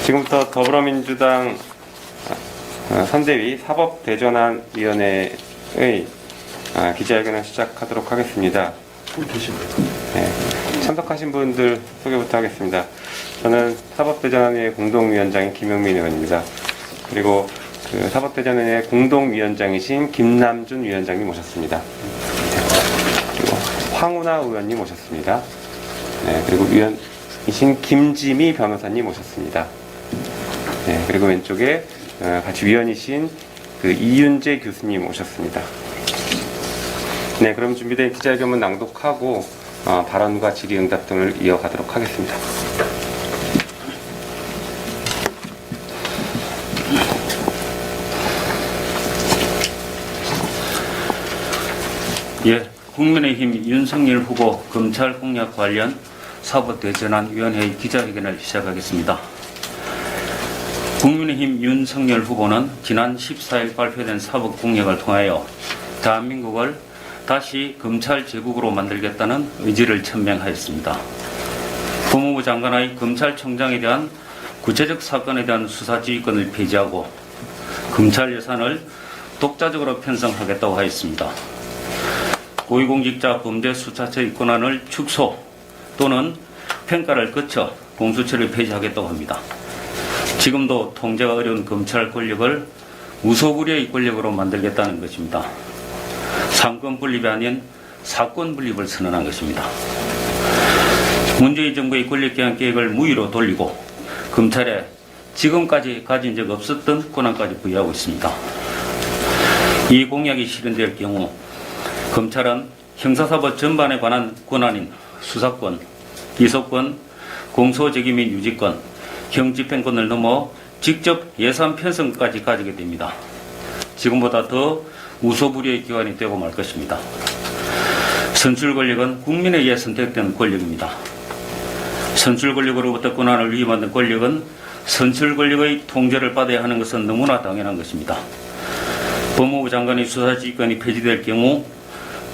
지금부터 더불어민주당 선대위 사법대전환위원회의 기자회견을 시작하도록 하겠습니다. 네, 참석하신 분들 소개부터 하겠습니다. 저는 사법대전환위원회 공동위원장인 김영민 의원입니다. 그리고 그 사법대전환위원회 공동위원장이신 김남준 위원장님 모셨습니다. 그리고 황운하 의원님 모셨습니다. 네, 그리고 위원이신 김지미 변호사님 모셨습니다. 네, 그리고 왼쪽에 같이 위원이신 그 이윤재 교수님 오셨습니다. 네, 그럼 준비된 기자회견문 낭독하고 발언과 질의응답 등을 이어가도록 하겠습니다. 예, 국민의힘 윤석열 후보 검찰 공약 관련 사법대전환위원회 기자회견을 시작하겠습니다. 국민의힘 윤석열 후보는 지난 14일 발표된 사법 공약을 통하여 대한민국을 다시 검찰 제국으로 만들겠다는 의지를 천명하였습니다. 법무부 장관의 검찰총장에 대한 구체적 사건에 대한 수사지휘권을 폐지하고 검찰 예산을 독자적으로 편성하겠다고 하였습니다. 고위공직자 범죄수사처의 권한을 축소 또는 평가를 거쳐 공수처를 폐지하겠다고 합니다. 지금도 통제가 어려운 검찰 권력을 무소불위의 권력으로 만들겠다는 것입니다. 상권 분립이 아닌 사건 분립을 선언한 것입니다. 문재인 정부의 권력개혁 계획을 무위로 돌리고 검찰에 지금까지 가진 적 없었던 권한까지 부여하고 있습니다. 이 공약이 실현될 경우 검찰은 형사사법 전반에 관한 권한인 수사권, 기소권, 공소제기 및 유지권, 형집행권을 넘어 직접 예산 편성까지 가지게 됩니다. 지금보다 더 무소불위의 기관이 되고 말 것입니다. 선출 권력은 국민에 의해 선택된 권력입니다. 선출 권력으로부터 권한을 위임받는 권력은 선출 권력의 통제를 받아야 하는 것은 너무나 당연한 것입니다. 법무부 장관의 수사지휘권이 폐지될 경우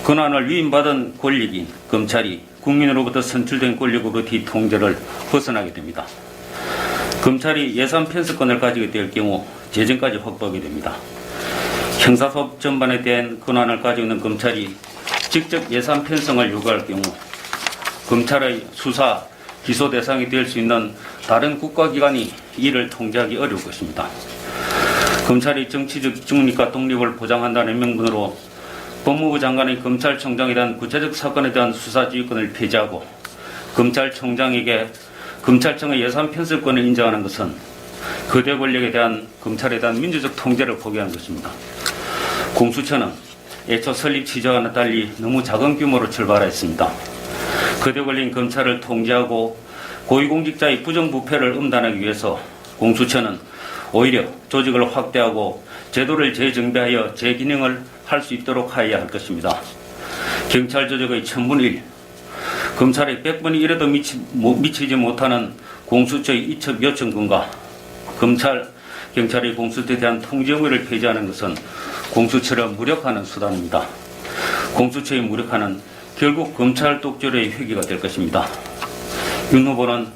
권한을 위임받은 권력인 검찰이 국민으로부터 선출된 권력으로부터 통제를 벗어나게 됩니다. 검찰이 예산 편성권을 가지게 될 경우 재정까지 확보하게 됩니다. 형사사법 전반에 대한 권한을 가지고 있는 검찰이 직접 예산 편성을 요구할 경우 검찰의 수사, 기소 대상이 될 수 있는 다른 국가기관이 이를 통제하기 어려울 것입니다. 검찰이 정치적 중립과 독립을 보장한다는 명분으로 법무부 장관의 검찰총장에 대한 구체적 사건에 대한 수사지휘권을 폐지하고 검찰총장에게 검찰청의 예산 편성권을 인정하는 것은 거대 권력에 대한 검찰에 대한 민주적 통제를 포기하는 것입니다. 공수처는 애초 설립 취지와는 달리 너무 작은 규모로 출발했습니다. 거대 권력인 검찰을 통제하고 고위공직자의 부정부패를 엄단하기 위해서 공수처는 오히려 조직을 확대하고 제도를 재정비하여 재기능을 할 수 있도록 하여야 할 것입니다. 경찰 조직의 1000분의 1, 검찰의 100분의 1에도 미치지 못하는 공수처의 이첩 요청권과 경찰의 공수처에 대한 통제 의무를 폐지하는 것은 공수처를 무력화하는 수단입니다. 공수처의 무력화는 결국 검찰 독재의 회귀가 될 것입니다. 윤 후보는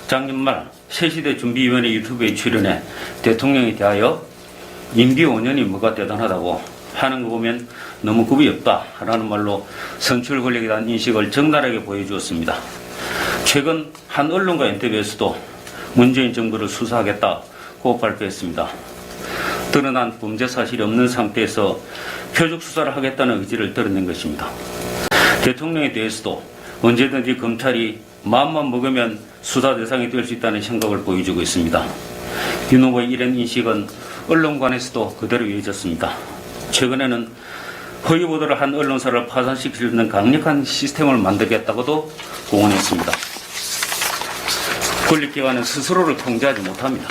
작년 말 새시대 준비위원회 유튜브에 출연해 대통령에 대하여 임기 5년이 뭐가 대단하다고 하는 거 보면 너무 급이 없다라는 말로 선출 권력에 대한 인식을 적나라하게 보여주었습니다. 최근 한 언론과 인터뷰에서도 문재인 정부를 수사하겠다고 발표했습니다. 드러난 범죄 사실이 없는 상태에서 표적 수사를 하겠다는 의지를 드러낸 것입니다. 대통령에 대해서도 언제든지 검찰이 마음만 먹으면 수사 대상이 될 수 있다는 생각을 보여주고 있습니다. 윤 후보의 이런 인식은 언론관에서도 그대로 이어졌습니다. 최근에는 허위 보도를 한 언론사를 파산시키려는 강력한 시스템을 만들겠다고도 공언했습니다. 권력기관은 스스로를 통제하지 못합니다.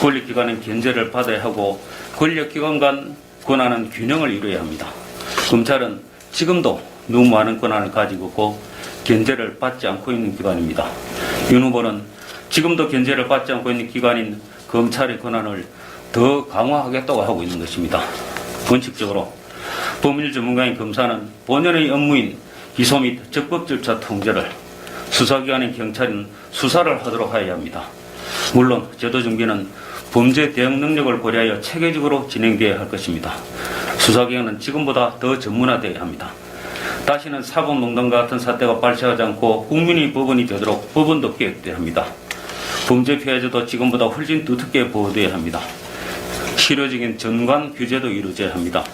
권력기관은 견제를 받아야 하고 권력기관 간 권한은 균형을 이루어야 합니다. 검찰은 지금도 너무 많은 권한을 가지고 있고 견제를 받지 않고 있는 기관입니다. 윤 후보는 지금도 견제를 받지 않고 있는 기관인 검찰의 권한을 더 강화하겠다고 하고 있는 것입니다. 원칙적으로 법률 전문가인 검사는 본연의 업무인 기소 및 적법 절차 통제를, 수사기관인 경찰은 수사를 하도록 하여야 합니다. 물론 제도 정비는 범죄 대응 능력을 고려하여 체계적으로 진행되어야 할 것입니다. 수사기관은 지금보다 더 전문화되어야 합니다. 다시는 사법농단과 같은 사태가 발생하지 않고 국민의 법원이 되도록 법원도 개혁되어야 합니다. 범죄 피해자도 지금보다 훨씬 두텁게 보호되어야 합니다. 실효적인 전관 규제도 이루어져야 합니다.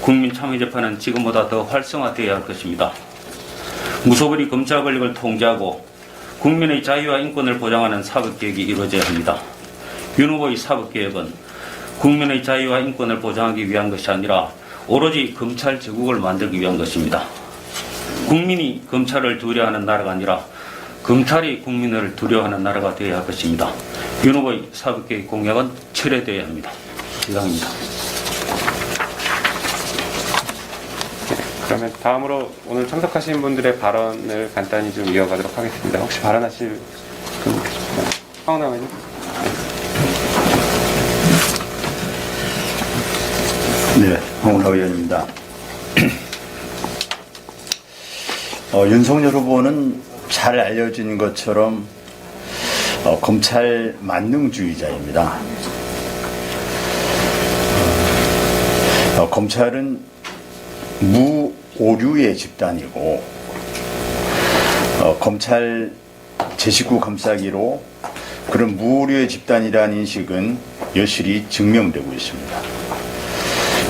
국민참여재판은 지금보다 더 활성화되어야 할 것입니다. 무소불위 검찰 권력을 통제하고 국민의 자유와 인권을 보장하는 사법개혁이 이루어져야 합니다. 윤 후보의 사법개혁은 국민의 자유와 인권을 보장하기 위한 것이 아니라 오로지 검찰 제국을 만들기 위한 것입니다. 국민이 검찰을 두려워하는 나라가 아니라 검찰이 국민을 두려워하는 나라가 되어야 할 것입니다. 윤 후보의 사법개혁 공약은 철회되어야 합니다. 이상입니다. 그러면 다음으로 오늘 참석하신 분들의 발언을 간단히 좀 이어가도록 하겠습니다. 혹시 발언하실 분 계십니까? 황운하 의원님. 네, 황운하 의원입니다. 윤석열 후보는 잘 알려진 것처럼 검찰 만능주의자입니다. 검찰은 무오류의 집단이고 검찰 제 식구 감싸기로 그런 무오류의 집단이라는 인식은 여실히 증명되고 있습니다.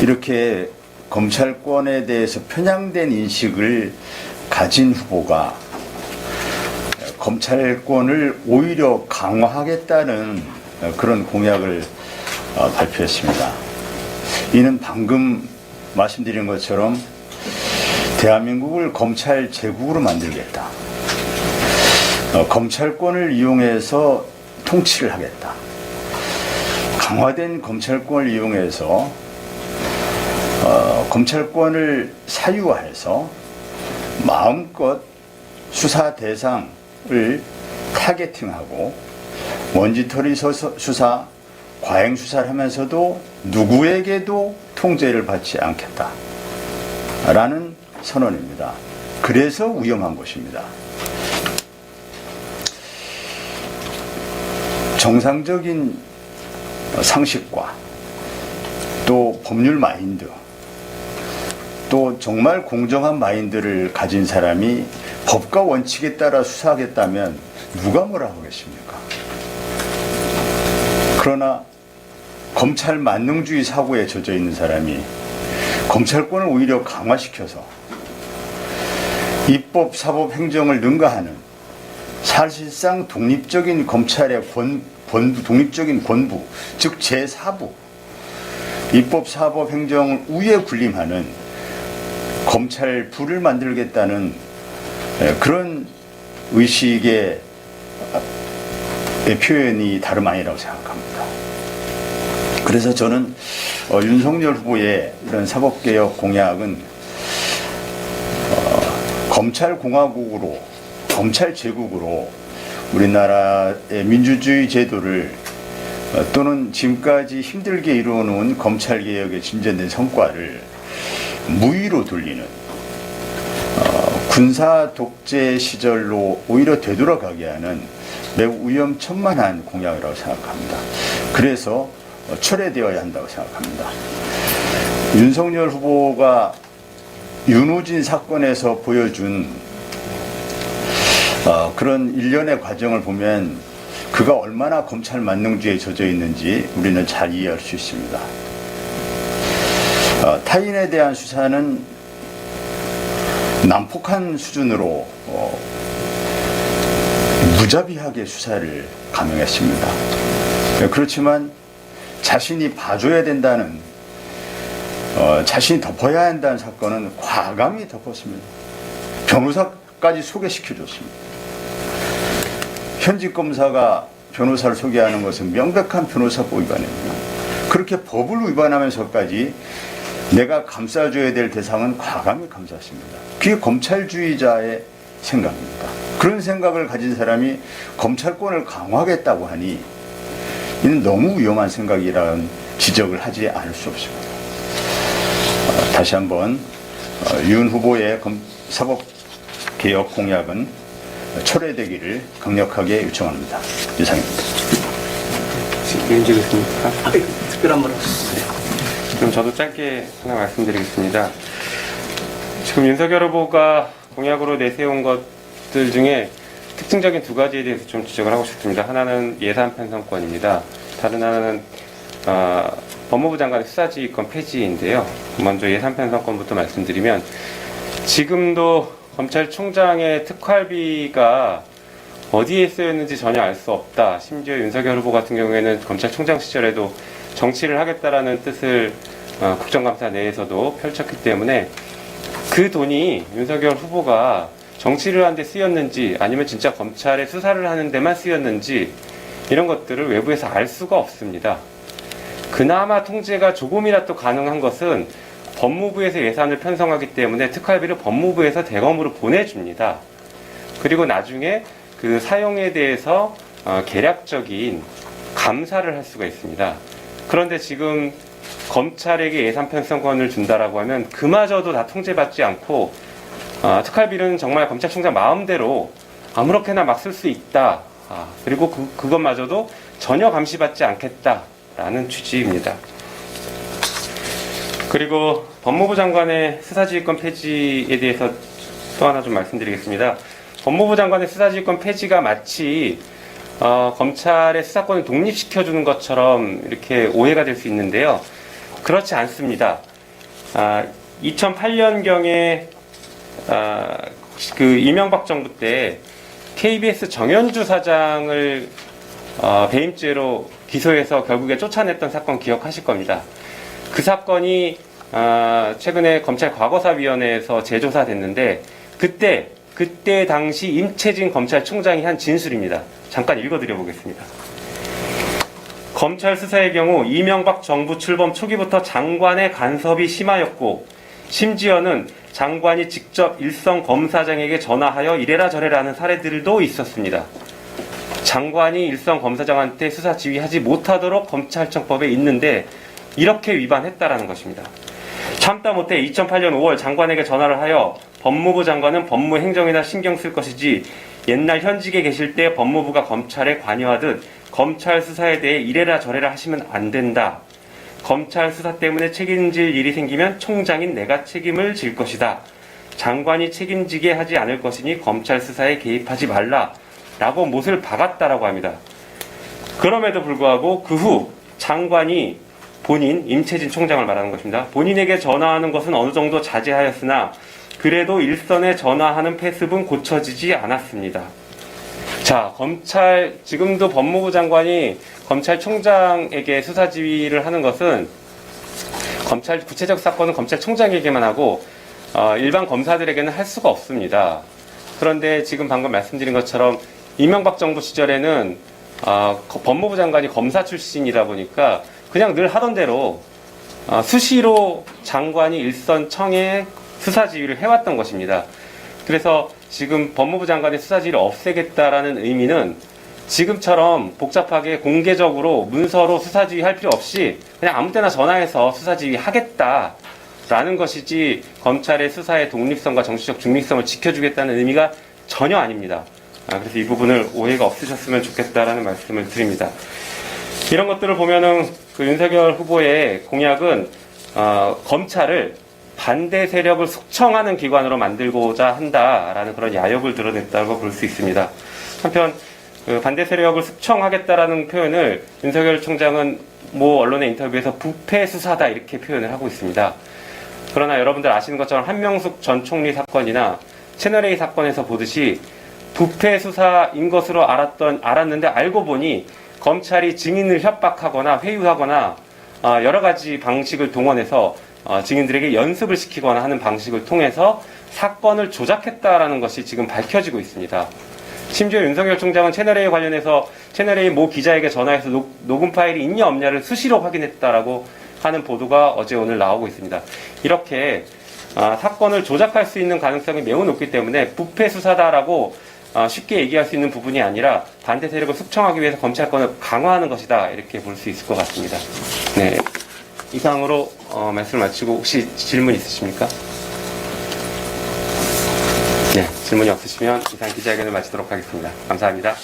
이렇게 검찰권에 대해서 편향된 인식을 가진 후보가 검찰권을 오히려 강화하겠다는 그런 공약을 발표했습니다. 이는 방금 말씀드린 것처럼 대한민국을 검찰 제국으로 만들겠다. 검찰권을 이용해서 통치를 하겠다. 강화된 검찰권을 이용해서 검찰권을 사유화해서 마음껏 수사 대상을 타겟팅하고 먼지털이 수사, 과잉 수사를 하면서도 누구에게도 통제를 받지 않겠다라는 선언입니다. 그래서 위험한 것입니다. 정상적인 상식과 또 법률 마인드, 또 정말 공정한 마인드를 가진 사람이 법과 원칙에 따라 수사하겠다면 누가 뭐라 하겠습니까? 그러나 검찰 만능주의 사고에 젖어 있는 사람이 검찰권을 오히려 강화시켜서 입법, 사법, 행정을 능가하는 사실상 독립적인 검찰의 독립적인 권부, 즉 제4부, 입법, 사법, 행정을 우에 군림하는 검찰부를 만들겠다는 그런 의식의 표현이 다름 아니라고 생각합니다. 그래서 저는 윤석열 후보의 이런 사법개혁 공약은 검찰공화국으로, 검찰제국으로 우리나라의 민주주의 제도를 또는 지금까지 힘들게 이루어놓은 검찰개혁의 진전된 성과를 무위로 돌리는 군사 독재 시절로 오히려 되돌아가게 하는 매우 위험천만한 공약이라고 생각합니다. 그래서 철회되어야 한다고 생각합니다. 윤석열 후보가 윤호진 사건에서 보여준 그런 일련의 과정을 보면 그가 얼마나 검찰 만능주의에 젖어 있는지 우리는 잘 이해할 수 있습니다. 타인에 대한 수사는 난폭한 수준으로 무자비하게 수사를 감행했습니다. 그렇지만 자신이 봐줘야 된다는, 자신이 덮어야 한다는 사건은 과감히 덮었습니다. 변호사까지 소개시켜줬습니다. 현직 검사가 변호사를 소개하는 것은 명백한 변호사법 위반입니다. 그렇게 법을 위반하면서까지 내가 감싸줘야 될 대상은 과감히 감쌌습니다. 그게 검찰주의자의 생각입니다. 그런 생각을 가진 사람이 검찰권을 강화하겠다고 하니 이는 너무 위험한 생각이라는 지적을 하지 않을 수 없습니다. 다시 한번 윤 후보의 사법개혁 공약은 철회되기를 강력하게 요청합니다. 이상입니다. 혹시 유인지 있습니까? 특별한 말 없으세요? 그럼 저도 짧게 하나 말씀드리겠습니다. 지금 윤석열 후보가 공약으로 내세운 것들 중에 특징적인 두 가지에 대해서 좀 지적을 하고 싶습니다. 하나는 예산 편성권입니다. 다른 하나는 법무부 장관의 수사지휘권 폐지인데요. 먼저 예산 편성권부터 말씀드리면 지금도 검찰총장의 특활비가 어디에 쓰였는지 전혀 알 수 없다. 심지어 윤석열 후보 같은 경우에는 검찰총장 시절에도 정치를 하겠다라는 뜻을 국정감사 내에서도 펼쳤기 때문에 그 돈이 윤석열 후보가 정치를 하는 데 쓰였는지 아니면 진짜 검찰의 수사를 하는 데만 쓰였는지 이런 것들을 외부에서 알 수가 없습니다. 그나마 통제가 조금이라도 가능한 것은 법무부에서 예산을 편성하기 때문에 특활비를 법무부에서 대검으로 보내줍니다. 그리고 나중에 그 사용에 대해서 계략적인 감사를 할 수가 있습니다. 그런데 지금 검찰에게 예산 편성권을 준다라고 하면 그마저도 다 통제받지 않고 특활비는 정말 검찰총장 마음대로 아무렇게나 막 쓸 수 있다. 그리고 그것마저도 전혀 감시받지 않겠다라는 취지입니다. 그리고 법무부 장관의 수사지휘권 폐지에 대해서 또 하나 좀 말씀드리겠습니다. 법무부 장관의 수사지휘권 폐지가 마치 검찰의 수사권을 독립시켜주는 것처럼 이렇게 오해가 될 수 있는데요. 그렇지 않습니다. 2008년경에 그 이명박 정부 때 KBS 정현주 사장을 배임죄로 기소해서 결국에 쫓아냈던 사건 기억하실 겁니다. 그 사건이 최근에 검찰 과거사위원회에서 재조사됐는데 그때 당시 임채진 검찰총장이 한 진술입니다. 잠깐 읽어드려 보겠습니다. 검찰 수사의 경우 이명박 정부 출범 초기부터 장관의 간섭이 심하였고 심지어는 장관이 직접 일선 검사장에게 전화하여 이래라 저래라 하는 사례들도 있었습니다. 장관이 일선 검사장한테 수사 지휘하지 못하도록 검찰청법에 있는데 이렇게 위반했다라는 것입니다. 참다 못해 2008년 5월 장관에게 전화를 하여 법무부 장관은 법무행정에나 신경 쓸 것이지 옛날 현직에 계실 때 법무부가 검찰에 관여하듯 검찰 수사에 대해 이래라 저래라 하시면 안 된다. 검찰 수사 때문에 책임질 일이 생기면 총장인 내가 책임을 질 것이다. 장관이 책임지게 하지 않을 것이니 검찰 수사에 개입하지 말라. 라고 못을 박았다라고 합니다. 그럼에도 불구하고 그 후 장관이 본인 임채진 총장을 말하는 것입니다. 본인에게 전화하는 것은 어느 정도 자제하였으나 그래도 일선에 전화하는 패습은 고쳐지지 않았습니다. 자, 지금도 법무부 장관이 검찰총장에게 수사 지휘를 하는 것은 구체적 사건은 검찰총장에게만 하고 일반 검사들에게는 할 수가 없습니다. 그런데 지금 방금 말씀드린 것처럼 이명박 정부 시절에는 법무부 장관이 검사 출신이다 보니까 그냥 늘 하던 대로 수시로 장관이 일선 청에 수사 지휘를 해왔던 것입니다. 그래서 지금 법무부 장관의 수사 지휘를 없애겠다라는 의미는 지금처럼 복잡하게 공개적으로 문서로 수사 지휘할 필요 없이 그냥 아무 때나 전화해서 수사 지휘 하겠다라는 것이지 검찰의 수사의 독립성과 정치적 중립성을 지켜주겠다는 의미가 전혀 아닙니다. 그래서 이 부분을 오해가 없으셨으면 좋겠다라는 말씀을 드립니다. 이런 것들을 보면은 그 윤석열 후보의 공약은 검찰을 반대 세력을 숙청하는 기관으로 만들고자 한다라는 그런 야욕을 드러냈다고 볼 수 있습니다. 한편 그 반대 세력을 숙청하겠다라는 표현을 윤석열 총장은 모 언론의 인터뷰에서 부패 수사다 이렇게 표현을 하고 있습니다. 그러나 여러분들 아시는 것처럼 한명숙 전 총리 사건이나 채널A 사건에서 보듯이 부패 수사인 것으로 알았는데 알고 보니 검찰이 증인을 협박하거나 회유하거나 여러 가지 방식을 동원해서 증인들에게 연습을 시키거나 하는 방식을 통해서 사건을 조작했다라는 것이 지금 밝혀지고 있습니다. 심지어 윤석열 총장은 채널A 관련해서 채널A 모 기자에게 전화해서 녹음 파일이 있냐 없냐를 수시로 확인했다라고 하는 보도가 어제 오늘 나오고 있습니다. 이렇게 사건을 조작할 수 있는 가능성이 매우 높기 때문에 부패 수사다라고 쉽게 얘기할 수 있는 부분이 아니라 반대 세력을 숙청하기 위해서 검찰권을 강화하는 것이다 이렇게 볼 수 있을 것 같습니다. 네, 이상으로 말씀을 마치고 혹시 질문 있으십니까? 네, 질문이 없으시면 이상 기자회견을 마치도록 하겠습니다. 감사합니다.